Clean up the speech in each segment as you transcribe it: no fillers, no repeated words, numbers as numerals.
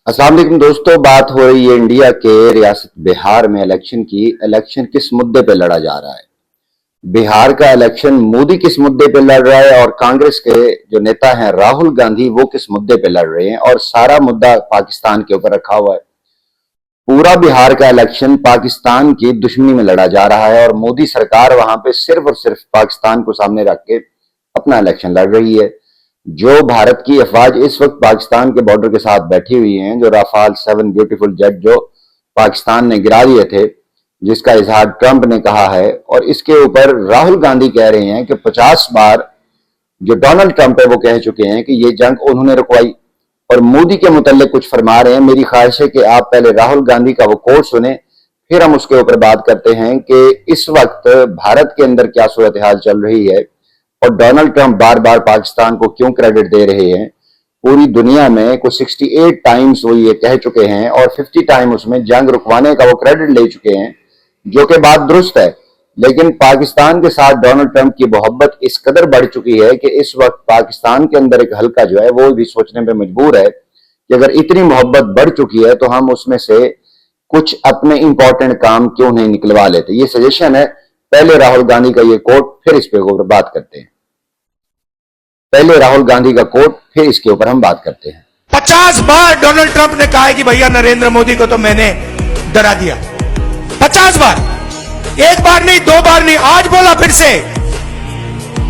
अस्सलाम वालेकुम दोस्तों, बात हो रही है इंडिया के रियासत बिहार में इलेक्शन की। इलेक्शन किस मुद्दे पे लड़ा जा रहा है? बिहार का इलेक्शन मोदी किस मुद्दे पे लड़ रहा है और कांग्रेस के जो नेता हैं राहुल गांधी वो किस मुद्दे पे लड़ रहे हैं, और सारा मुद्दा पाकिस्तान के ऊपर रखा हुआ है। पूरा बिहार का इलेक्शन पाकिस्तान की दुश्मनी में लड़ा जा रहा है और मोदी सरकार वहां पे सिर्फ और सिर्फ पाकिस्तान को सामने रख के अपना इलेक्शन लड़ रही है। जो भारत की अफवाज इस वक्त पाकिस्तान के बॉर्डर के साथ बैठी हुई हैं, जो राफाल 7 ब्यूटीफुल जेट जो पाकिस्तान ने गिरा दिए थे, जिसका इजहार ट्रंप ने कहा है, और इसके ऊपर राहुल गांधी कह रहे हैं कि 50 बार जो डोनाल्ड ट्रंप है वो कह चुके हैं कि ये जंग उन्होंने रुकवाई, और मोदी के मुतल्लिक कुछ फरमा रहे हैं। मेरी ख्वाहिश है कि आप पहले राहुल गांधी का वो कोट सुने, फिर हम उसके ऊपर बात करते हैं कि इस वक्त भारत के अंदर क्या सूरत हाल चल रही है और डोनाल्ड ट्रंप बार बार पाकिस्तान को क्यों क्रेडिट दे रहे हैं। पूरी दुनिया में कुछ 68 टाइम्स वो ये कह चुके हैं और 50 टाइम उसमें जंग रुकवाने का वो क्रेडिट ले चुके हैं, जो कि बात दुरुस्त है। लेकिन पाकिस्तान के साथ डोनाल्ड ट्रंप की मोहब्बत इस कदर बढ़ चुकी है कि इस वक्त पाकिस्तान के अंदर एक हल्का जो है वो भी सोचने पे मजबूर है कि अगर इतनी मोहब्बत बढ़ चुकी है तो हम उसमें से कुछ अपने इंपॉर्टेंट काम क्यों नहीं निकलवा लेते। ये सजेशन है। पहले राहुल गांधी का ये कोट, फिर इस पे बात करते हैं। पहले राहुल गांधी का कोट, फिर इसके ऊपर हम बात करते हैं। 50 बार डोनाल्ड ट्रंप ने कहा है कि भैया नरेंद्र मोदी को तो मैंने डरा दिया। 50 बार, एक बार नहीं, दो बार नहीं, आज बोला फिर से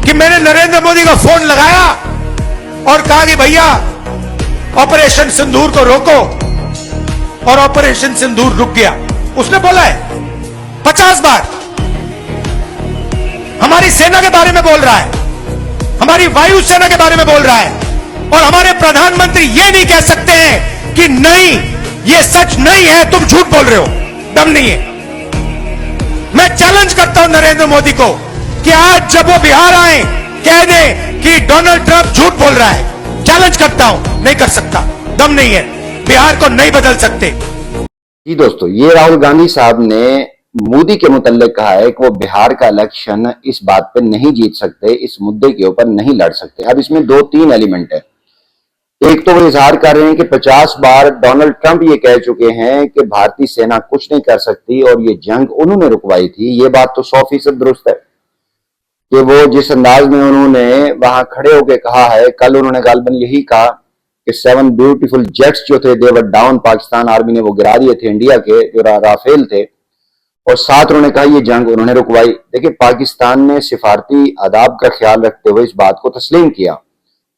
कि मैंने नरेंद्र मोदी का फोन लगाया और कहा कि भैया ऑपरेशन सिंदूर को रोको, और ऑपरेशन सिंदूर रुक गया। उसने बोला है 50 बार। हमारी सेना के बारे में बोल रहा है, हमारी वायुसेना के बारे में बोल रहा है, और हमारे प्रधानमंत्री ये नहीं कह सकते हैं कि नहीं ये सच नहीं है, तुम झूठ बोल रहे हो, दम नहीं है। मैं चैलेंज करता हूं नरेंद्र मोदी को कि आज जब वो बिहार आए कह दे कि डोनाल्ड ट्रंप झूठ बोल रहा है। चैलेंज करता हूं, नहीं कर सकता, दम नहीं है, बिहार को नहीं बदल सकते। जी दोस्तों, ये राहुल गांधी साहब ने मोदी के मुतल्लिक कहा है कि वो बिहार का इलेक्शन इस बात पे नहीं जीत सकते, इस मुद्दे के ऊपर नहीं लड़ सकते। अब इसमें 2-3 एलिमेंट है। एक तो वो इजहार कर रहे हैं कि 50 बार डोनाल्ड ट्रंप ये कह चुके हैं कि भारतीय सेना कुछ नहीं कर सकती और ये जंग उन्होंने रुकवाई थी। ये बात तो 100% दुरुस्त है कि वो जिस अंदाज में उन्होंने वहां खड़े होकर कहा है, कल उन्होंने गालबन यही कहा कि 7 ब्यूटीफुल जेट्स जो थे देवर डाउन, पाकिस्तान आर्मी ने वो गिरा दिए थे इंडिया के जो राफेल थे, और साथ उन्होंने कहा ये जंग उन्होंने रुकवाई। देखिए, पाकिस्तान ने सिफारती आदाब का ख्याल रखते हुए इस बात को तस्लीम किया,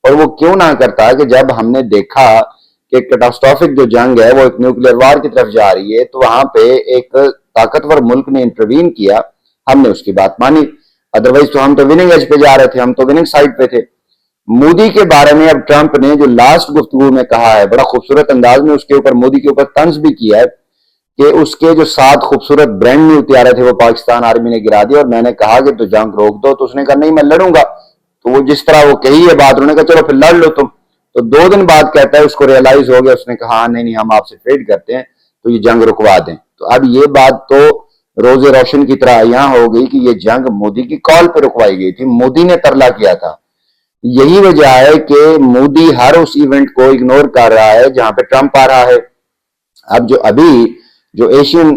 और वो क्यों ना करता कि जब हमने देखा कि कैटास्ट्रोफिक जो जंग है वो एक न्यूक्लियर वार की तरफ जा रही है, तो वहां पे एक ताकतवर मुल्क ने इंटरवीन किया, हमने उसकी बात मानी। अदरवाइज तो हम तो विनिंग एज पे जा रहे थे, हम तो विनिंग साइड पे थे। मोदी के बारे में अब ट्रंप ने जो लास्ट गुफ्तगू में कहा है, बड़ा खूबसूरत अंदाज में उसके ऊपर मोदी के ऊपर तंज भी किया है कि उसके जो 7 खूबसूरत ब्रांड न्यू तैयारे थे वो पाकिस्तान आर्मी ने गिरा दिया, और मैंने कहा कि तो जंग रोक दो, तो उसने कहा नहीं मैं लड़ूंगा। तो वो जिस तरह वो कही है बात, उन्होंने कहा चलो फिर लड़ लो तुम। तो 2 दिन बाद कहता है उसको रियलाइज हो गया, उसने कहा नहीं नहीं हम आपसे ट्रेड करते हैं, तो ये जंग रुकवा दें। तो अब ये बात तो रोजे रोशन की तरह यहां हो गई कि ये जंग मोदी की कॉल पर रुकवाई गई थी, मोदी ने तरला किया था। यही वजह है कि मोदी हर उस इवेंट को इग्नोर कर रहा है जहां पे ट्रंप आ रहा है। अब जो एशियन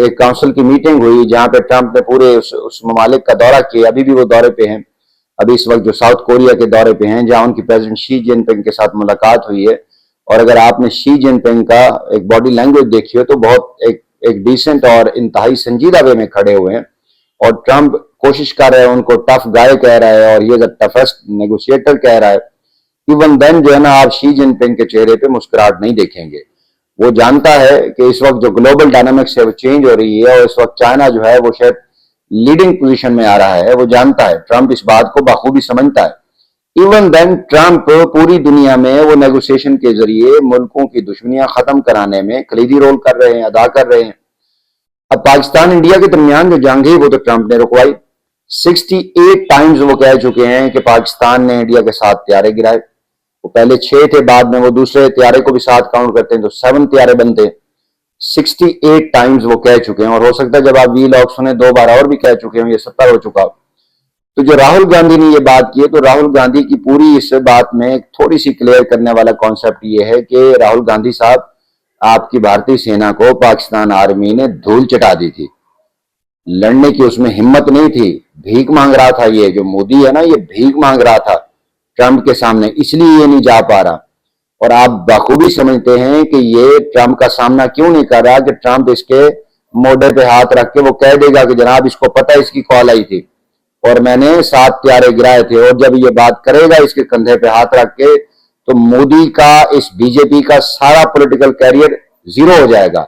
एक काउंसिल की मीटिंग हुई जहां पे ट्रंप ने पूरे उस ममालिक का दौरा किया, अभी भी वो दौरे पे हैं, अभी इस वक्त जो साउथ कोरिया के दौरे पे हैं, जहां उनकी प्रेसिडेंट शी जिनपिंग के साथ मुलाकात हुई है। और अगर आपने शी जिनपिंग का एक बॉडी लैंग्वेज देखी हो तो बहुत एक डिसेंट और इंतहाई संजीदा वे में खड़े हुए हैं, और ट्रंप कोशिश कर रहे हैं, उनको टफ गाय कह रहा है और ये द टफेस्ट नेगोशिएटर कह रहा है। इवन देन जो है ना, आप शी जिनपिंग के चेहरे पे मुस्कुराहट नहीं देखेंगे। वो जानता है कि इस वक्त जो ग्लोबल डायनामिक्स है वो चेंज हो रही है, और इस वक्त चाइना जो है वो शायद लीडिंग पोजीशन में आ रहा है। वो जानता है, ट्रंप इस बात को बखूबी समझता है। इवन देन ट्रंप पूरी दुनिया में वो नेगोशिएशन के जरिए मुल्कों की दुश्मनियां खत्म कराने में कलीदी रोल कर रहे हैं, अदा कर रहे हैं। अब पाकिस्तान इंडिया के दरमियान जो जंग है वो तो ट्रंप ने रुकवाई। 68 टाइम्स वो कह चुके हैं कि पाकिस्तान ने इंडिया के 7 त्यारे गिराए। वो पहले 6 थे, बाद में वो दूसरे त्यारे को भी साथ काउंट करते हैं तो 7 त्यारे बनते हैं। 68 टाइम्स वो कह चुके हैं, और हो सकता है जब आप वी लॉग सुने 2 बार और भी कह चुके हैं, ये 70 हो चुका। तो जो राहुल गांधी ने ये बात की है, तो राहुल गांधी की पूरी इस बात में थोड़ी सी क्लियर करने वाला कॉन्सेप्ट ये है कि राहुल गांधी साहब आपकी भारतीय सेना को पाकिस्तान आर्मी ने धूल चटा दी थी। लड़ने की उसमें हिम्मत नहीं थी, भीख मांग रहा था। ये जो मोदी है ना, ये भीख मांग रहा था ट्रंप के सामने, इसलिए ये नहीं जा पा रहा। और आप बखूबी समझते हैं कि ये ट्रंप का सामना क्यों नहीं कर रहा, कि ट्रंप इसके मोढे पे हाथ रख के वो कह देगा कि जनाब इसको पता है इसकी कॉल आई थी और मैंने 7 प्यारे गिराए थे। और जब ये बात करेगा इसके कंधे पे हाथ रख के, तो मोदी का, इस बीजेपी का सारा पॉलिटिकल कैरियर जीरो हो जाएगा।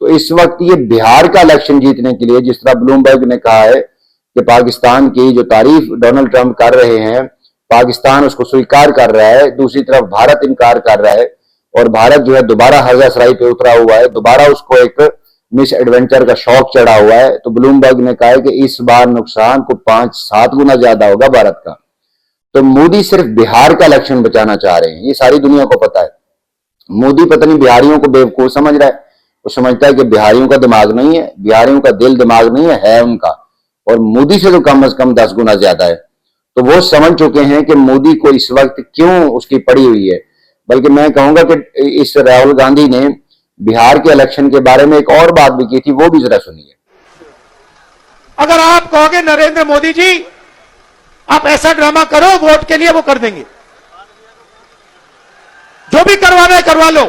तो इस वक्त ये बिहार का इलेक्शन जीतने के लिए, जिस तरह ब्लूमबर्ग ने कहा है कि पाकिस्तान की जो तारीफ डोनाल्ड ट्रंप कर रहे हैं, पाकिस्तान उसको स्वीकार कर रहा है, दूसरी तरफ भारत इनकार कर रहा है और भारत जो है दोबारा हर्जासराई पे उतरा हुआ है, दोबारा उसको एक मिस एडवेंचर का शौक चढ़ा हुआ है। तो ब्लूमबर्ग ने कहा है कि इस बार नुकसान को 5-7 गुना ज्यादा होगा भारत का। तो मोदी सिर्फ बिहार का इलेक्शन बचाना चाह रहे हैं, ये सारी दुनिया को पता है। मोदी पता नहीं बिहारियों को बेवकूफ समझ रहा है, वो समझता है कि बिहारियों का दिमाग नहीं है, बिहारियों का दिल दिमाग नहीं है उनका, और मोदी से तो कम से कम 10 गुना ज्यादा है। तो वो समझ चुके हैं कि मोदी को इस वक्त क्यों उसकी पड़ी हुई है। बल्कि मैं कहूंगा कि इस राहुल गांधी ने बिहार के इलेक्शन के बारे में एक और बात भी की थी, वो भी जरा सुनिए। अगर आप कहोगे नरेंद्र मोदी जी आप ऐसा ड्रामा करो वोट के लिए, वो कर देंगे, जो भी करवाना है करवा लो।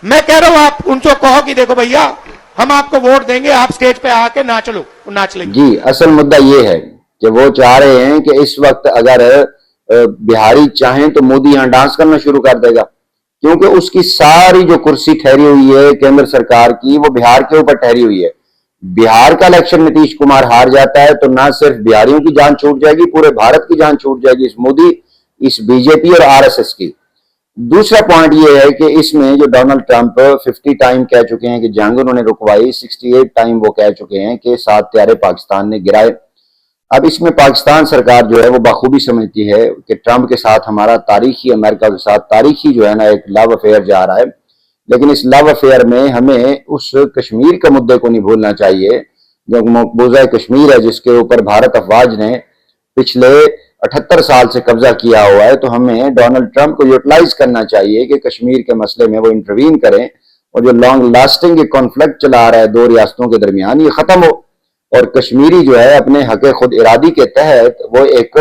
मैं कह रहा हूं आप उनको कहो कि देखो भैया हम आपको वोट देंगे, आप स्टेज पे आके नाच लो, वो नाच लेंगे। जी, असल मुद्दा ये है कि वो चाह रहे हैं कि इस वक्त अगर बिहारी चाहें तो मोदी यहां डांस करना शुरू कर देगा, क्योंकि उसकी सारी जो कुर्सी ठहरी हुई है केंद्र सरकार की, वो बिहार के ऊपर ठहरी हुई है। बिहार का इलेक्शन नीतीश कुमार हार जाता है तो ना सिर्फ बिहारियों की जान छूट जाएगी, पूरे भारत की जान छूट जाएगी, इस मोदी, इस बीजेपी और आरएसएस की। दूसरा पॉइंट ये है कि इसमें जो डोनाल्ड ट्रंप 50 टाइम कह चुके हैं कि जंग उन्होंने रुकवाई, 68 टाइम वो कह चुके हैं कि 7 प्यारे पाकिस्तान ने गिराए। अब इसमें पाकिस्तान सरकार जो है वो बखूबी समझती है कि ट्रंप के साथ हमारा तारीखी, अमेरिका के साथ तारीखी जो है ना एक लव अफेयर जा रहा है। लेकिन इस लव अफेयर में हमें उस कश्मीर के मुद्दे को नहीं भूलना चाहिए, जो मकबूजा कश्मीर है जिसके ऊपर भारत अफवाज ने पिछले 78 साल से कब्जा किया हुआ है। तो हमें डोनाल्ड ट्रंप को यूटिलाइज करना चाहिए कि कश्मीर के मसले में वो इंटरवीन करें और जो लॉन्ग लास्टिंग कॉन्फ्लिक्ट चला रहा है 2 रियासतों के दरमियान, ये खत्म हो और कश्मीरी जो है अपने हक खुद इरादी के तहत वो एक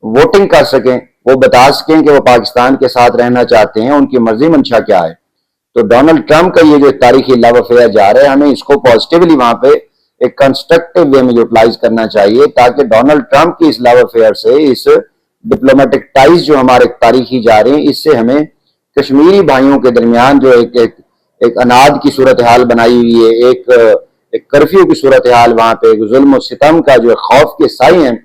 वोटिंग कर सकें, वो बता सकें कि वो पाकिस्तान के साथ रहना चाहते हैं, उनकी मर्जी मंशा क्या है। तो डोनाल्ड ट्रंप का ये जो तारीखी लव अफेयर जा रहा है, हमें इसको पॉजिटिवली वहां पे एक कंस्ट्रक्टिव वे में यूटिलाइज करना चाहिए, ताकि डोनाल्ड ट्रंप की इस लव अफेयर से, इस डिप्लोमेटिक टाइज जो हमारे तारीखी जा रहे हैं, इससे हमें कश्मीरी भाइयों के दरमियान जो एक अनाद की सूरत हाल बनाई हुई है, एक कर्फ्यू की सूरत हाल, वहां पे एक जुल्म और सितम का जो खौफ के साए हैं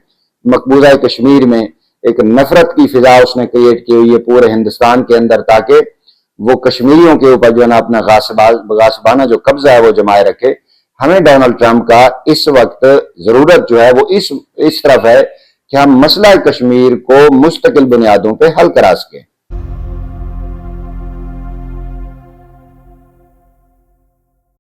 मकबूजा कश्मीर में, एक नफरत की फिजा उसने क्रिएट की हुई है पूरे हिंदुस्तान के अंदर, ताकि वो कश्मीरियों के ऊपर जो है ना अपना गासबाना जो कब्जा है वो जमाए रखे। हमें डोनाल्ड ट्रंप का इस वक्त जरूरत जो है वो इस तरफ है कि हम मसला कश्मीर को मुस्तकिल बुनियादों पे हल करा सकें।